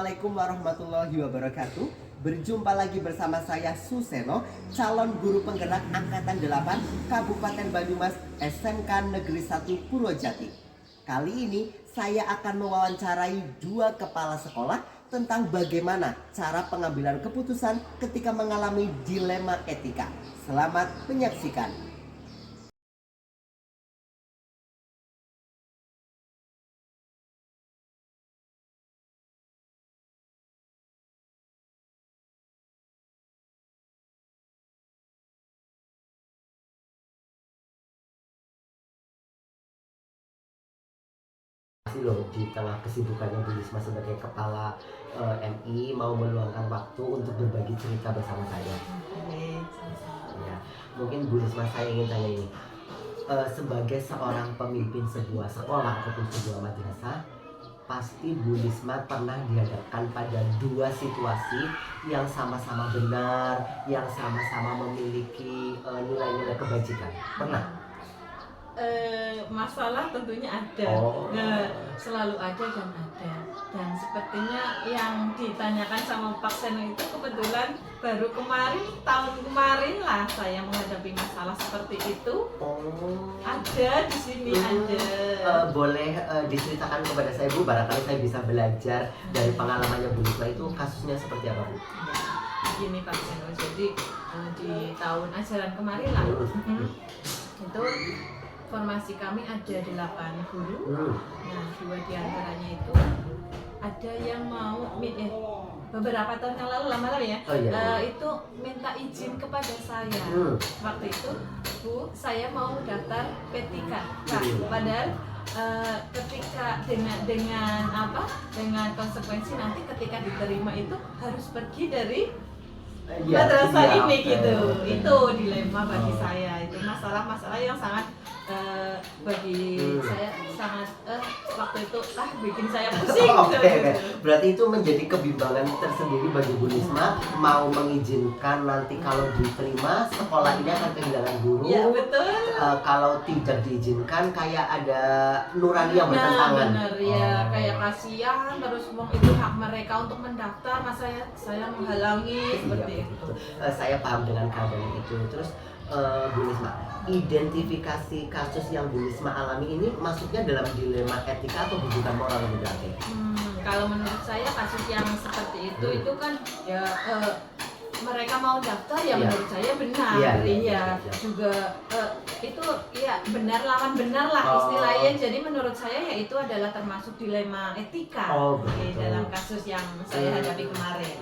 Assalamualaikum warahmatullahi wabarakatuh. Berjumpa lagi bersama saya Suseno, calon guru penggerak Angkatan 8 Kabupaten Banyumas SMK Negeri 1 Purwojati. Kali ini saya akan mewawancarai dua kepala sekolah tentang bagaimana cara pengambilan keputusan ketika mengalami dilema etika. Selamat menyaksikan. Loh, di tengah kesibukannya Bu Risma sebagai kepala MI mau meluangkan waktu untuk berbagi cerita bersama saya. Ya, mungkin Bu Risma, saya ingin tanya ini, sebagai seorang pemimpin sebuah sekolah ataupun sebuah madrasah, pasti Bu Risma pernah dihadapkan pada dua situasi yang sama-sama benar, yang sama-sama memiliki nilai-nilai kebajikan. Pernah? Masalah tentunya ada. Selalu ada dan ada. Dan sepertinya yang ditanyakan sama Pak Seno itu kebetulan baru tahun kemarin lah saya menghadapi masalah seperti itu. Ada di sini ada. Boleh diceritakan kepada saya, Bu, barangkali saya bisa belajar dari pengalamannya Bu Risma. Itu kasusnya seperti apa, Bu? Begini Pak Seno, jadi di tahun ajaran kemarin lah itu formasi kami ada 8 guru. Nah, 2 diantaranya itu ada yang mau beberapa tahun yang lalu lama ya. Itu minta izin kepada saya. Waktu itu, Bu, saya mau daftar P3. Nah, padahal ketika dengan konsekuensi nanti ketika diterima itu harus pergi dari madrasah ini gitu. Itu dilema bagi saya. Itu masalah-masalah yang sangat bagi saya sangat waktu itu bikin saya pusing. Berarti itu menjadi kebimbangan tersendiri bagi Bu Risma, mau mengizinkan nanti kalau diterima sekolah ini akan kehilangan guru. Ya, betul. Kalau tidak diizinkan kayak ada nurani yang bertentangan. Benar ya, kayak kasihan terus itu hak mereka untuk mendaftar, masa saya menghalangi seperti itu. Saya paham dengan keadaan itu. Terus Bu Risma, identifikasi kasus yang Bu Risma alami ini masuknya dalam dilema etika atau hubungan moral yang berarti? Kalau menurut saya kasus yang seperti itu kan ya mereka mau daftar ya menurut saya benar. Iya. Juga itu ya benar lawan benar lah istilahnya. Jadi menurut saya ya itu adalah termasuk dilema etika dalam kasus yang saya hadapi kemarin.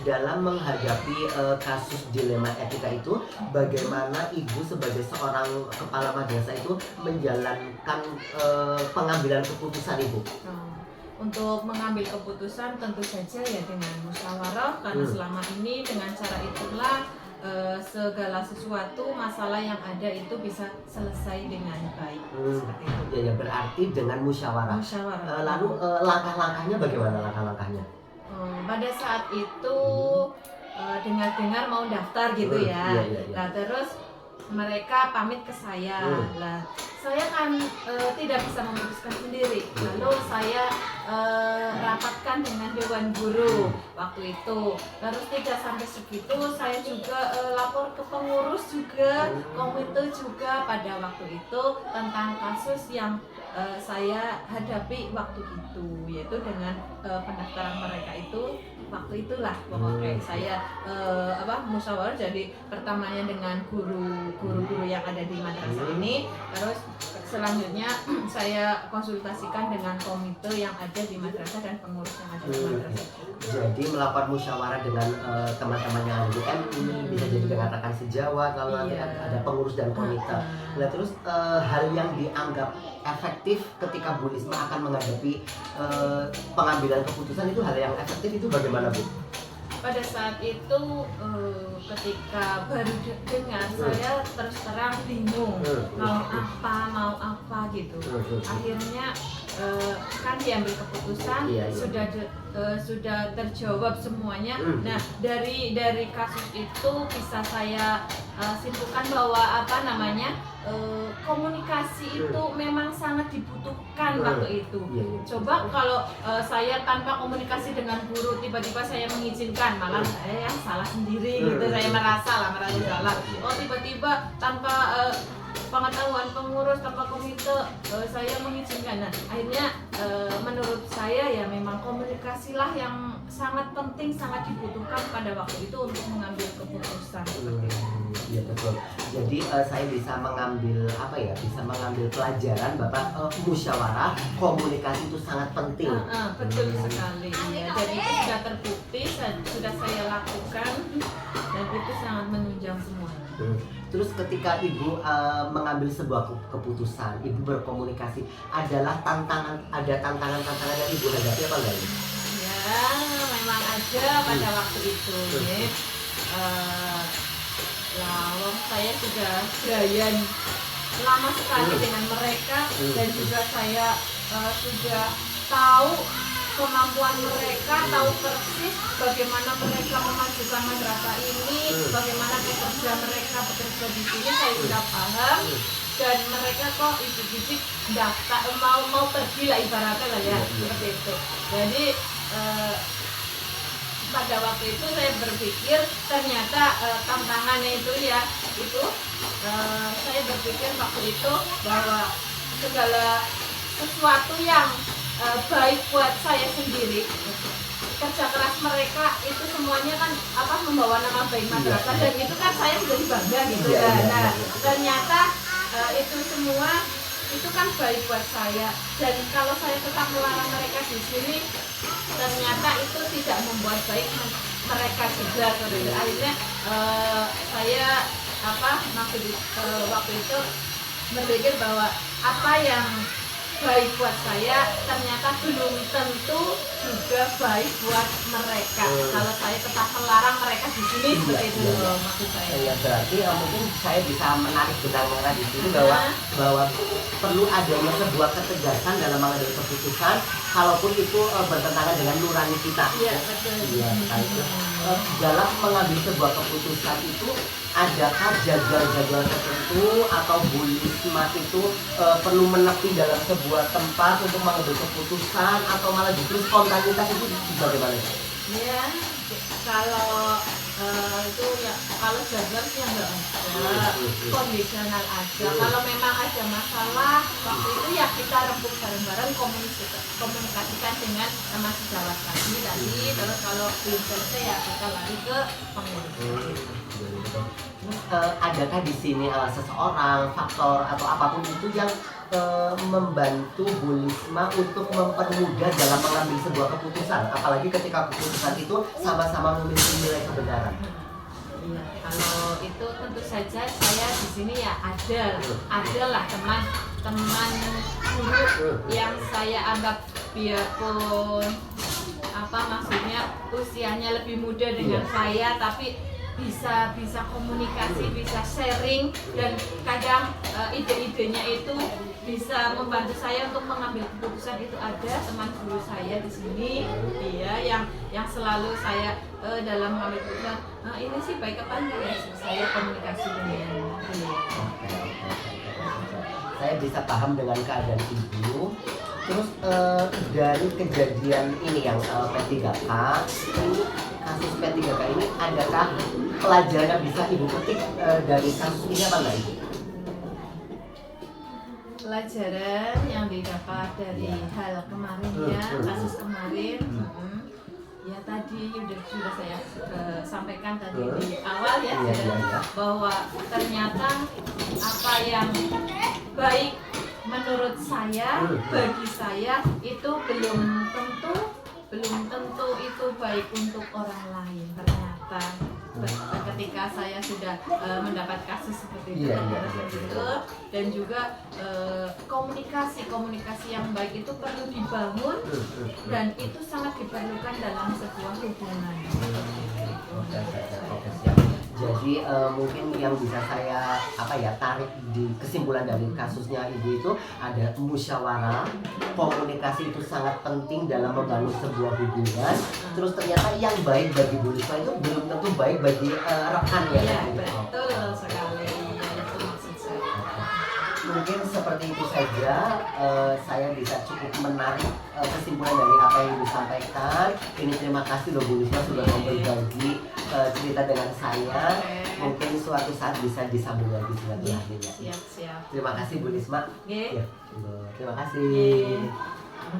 Dalam menghadapi kasus dilema etika itu, bagaimana Ibu sebagai seorang kepala madrasah itu menjalankan pengambilan keputusan Ibu? Untuk mengambil keputusan tentu saja ya dengan musyawarah, karena selama ini dengan cara itulah segala sesuatu masalah yang ada itu bisa selesai dengan baik. Seperti itu. Ya, berarti dengan musyawarah. Lalu langkah-langkahnya bagaimana langkah-langkahnya? Pada saat itu dengar-dengar mau daftar gitu ya. Nah, terus mereka pamit ke saya. Lah, saya kan tidak bisa memutuskan sendiri. Lalu saya rapatkan dengan Dewan Guru waktu itu. Terus tidak sampai segitu, saya juga lapor ke pengurus juga, komite juga pada waktu itu tentang kasus yang saya hadapi waktu itu, yaitu dengan pendaftaran mereka itu waktu itulah pokoknya saya musyawarah. Jadi pertamanya dengan guru-guru yang ada di madrasah ini, terus selanjutnya saya konsultasikan dengan komite yang ada di madrasah dan pengurus yang ada di madrasah. Jadi melakukan musyawarah dengan teman-teman yang ada di MI, bisa jadi mengatakan sejawat, lalu nanti ada pengurus dan komite. Nah, terus hal yang dianggap efektif ketika Bu Risma akan menghadapi pengambilan keputusan itu, hal yang efektif itu bagaimana, Bu? Pada saat itu ketika baru dengar saya terus terang bingung mau apa gitu. Akhirnya kan diambil keputusan, Iya. sudah terjawab semuanya. Nah, dari kasus itu bisa saya simpulkan bahwa komunikasi itu memang sangat dibutuhkan waktu itu. Coba kalau saya tanpa komunikasi dengan guru, tiba-tiba saya mengizinkan, malah saya yang salah sendiri gitu, saya merasa salah. Oh, tiba-tiba tanpa pengetahuan pengurus, tanpa komite, saya mengizinkan. Nah, akhirnya menurut saya ya memang komunikasilah yang sangat penting, sangat dibutuhkan pada waktu itu untuk mengambil keputusan. Iya betul. Jadi saya bisa mengambil bisa mengambil pelajaran Bapak, musyawarah komunikasi itu sangat penting. Betul sekali. Ya, dan itu sudah terbukti, sudah saya lakukan, dan itu sangat menunjang semuanya. Terus ketika Ibu mengambil sebuah keputusan, Ibu berkomunikasi, ada tantangan yang Ibu hadapi apa enggak? Ya, memang ada pada waktu itu. Lawang saya sudah berayan lama sekali dengan mereka, dan juga saya sudah tahu kemampuan mereka, tahu persis bagaimana mereka memajukan madrasah ini, bagaimana pekerja mereka bekerja di sini, saya sudah paham. Dan mereka kok ibu-ibu daftar mau pergi lah ibaratnya lah ya, seperti itu. Jadi pada waktu itu saya berpikir ternyata tantangannya itu saya berpikir waktu itu bahwa segala sesuatu yang baik buat saya sendiri, kerja keras mereka itu semuanya kan membawa nama baik madrasah, dan itu kan saya menjadi bangga gitu ya. Nah, ternyata itu semua itu kan baik buat saya, dan kalau saya tetap melarang mereka di sini, ternyata itu tidak membuat baik mereka juga. Akhirnya saya waktu itu berpikir bahwa apa yang baik buat saya ternyata belum tentu juga baik buat mereka. Kalau saya tetap melarang mereka di sini, seperti itu maksud saya. Ya, berarti mungkin saya bisa menarik benang merah di sini bahwa perlu adanya sebuah ketegasan dalam mengambil keputusan, kalaupun itu bertentangan dengan nurani kita. Iya, betul. Iya, dalam mengambil sebuah keputusan itu, adakah jadwal-jadwal tertentu atau Bu Lismas itu perlu menepi dalam sebuah tempat untuk mengambil keputusan, atau malah justru spontanitas itu bagaimana? Ya, kalau itu ya, kalau jadwal sih enggak ada, kondisional aja. Kalau memang ada masalah waktu itu ya kita rembuk bareng-bareng, komunikasikan dengan teman sejawat tadi. Terus kalau belum selesai ya kita lari ke pengurus. Adakah di sini seseorang, faktor atau apapun itu yang membantu Bu Lisma untuk mempermudah dalam mengambil sebuah keputusan, apalagi ketika keputusan itu sama-sama memiliki nilai kebenaran? Iya, kalau itu tentu saja saya di sini ya adalah teman guru yang saya anggap biarpun maksudnya usianya lebih muda dengan saya, tapi bisa komunikasi, bisa sharing, dan kadang ide-idenya itu bisa membantu saya untuk mengambil keputusan. Itu ada teman guru saya di sini, dia yang selalu saya dalam mengambil keputusan, ini sih baik apa enggak ya, saya komunikasi dengan dia. Saya bisa paham dengan keadaan Ibu. Terus dari kejadian ini yang P3K ini, kasus P3K ini, adakah pelajaran yang bisa Ibu petik dari kasus ini apa enggak Ibu? Pelajaran yang didapat dari hal kemarin ya, kasus kemarin, ya tadi sudah saya sampaikan tadi di awal ya, bahwa ternyata apa yang baik menurut saya, bagi saya itu belum tentu itu baik untuk orang lain. Ternyata ketika saya sudah mendapat kasus seperti itu, dan juga komunikasi yang baik itu perlu dibangun, dan itu sangat diperlukan dalam sebuah hubungan. Jadi Jadi mungkin yang bisa saya tarik di kesimpulan dari kasusnya ibu itu ada musyawarah, komunikasi itu sangat penting dalam membangun sebuah hubungan. Terus ternyata yang baik bagi Bu Risma itu belum tentu baik bagi rekannya. Iya, gitu. betul sekali. Itu maksud saya. Mungkin seperti itu saja saya bisa cukup menarik kesimpulan dari apa yang disampaikan. Ini terima kasih loh Bu Risma sudah mau berbagi cerita dengan saya. Mungkin suatu saat bisa disambung lagi silaturahminya. Siap. Terima kasih Bu Risma. Oke. Ya, terima kasih. Oke.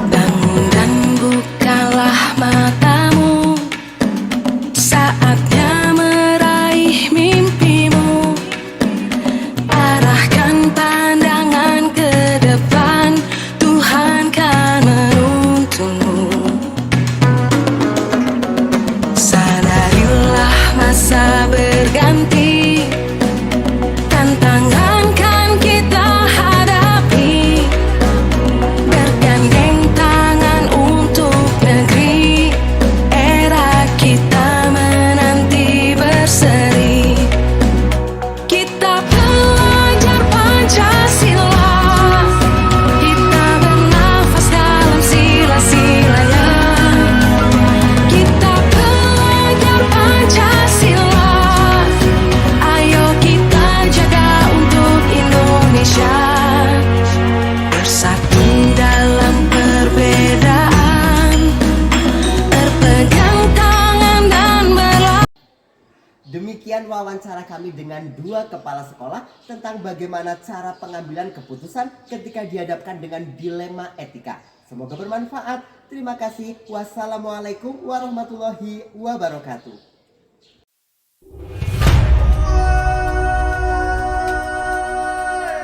Bangun dan bukalah matamu, saatnya meraih mimpimu. Arahkan pandangan ke depan, Tuhan kan menuntunmu. Sadarilah masa berganti, tantangan kan kita hadapi. Bergandeng tangan untuk negeri, era kita menanti berseri. Kita belajar Pancasila, kita bernafas dalam sila-silanya. Kita belajar Pancasila, ayo kita jaga untuk Indonesia. Bersatu dalam perbedaan, berpegang tangan dan berlaku. Demikian wawancara kami dengan dua kepala sekolah tentang bagaimana cara pengambilan keputusan ketika dihadapkan dengan dilema etika. Semoga bermanfaat. Terima kasih. Wassalamualaikum warahmatullahi wabarakatuh.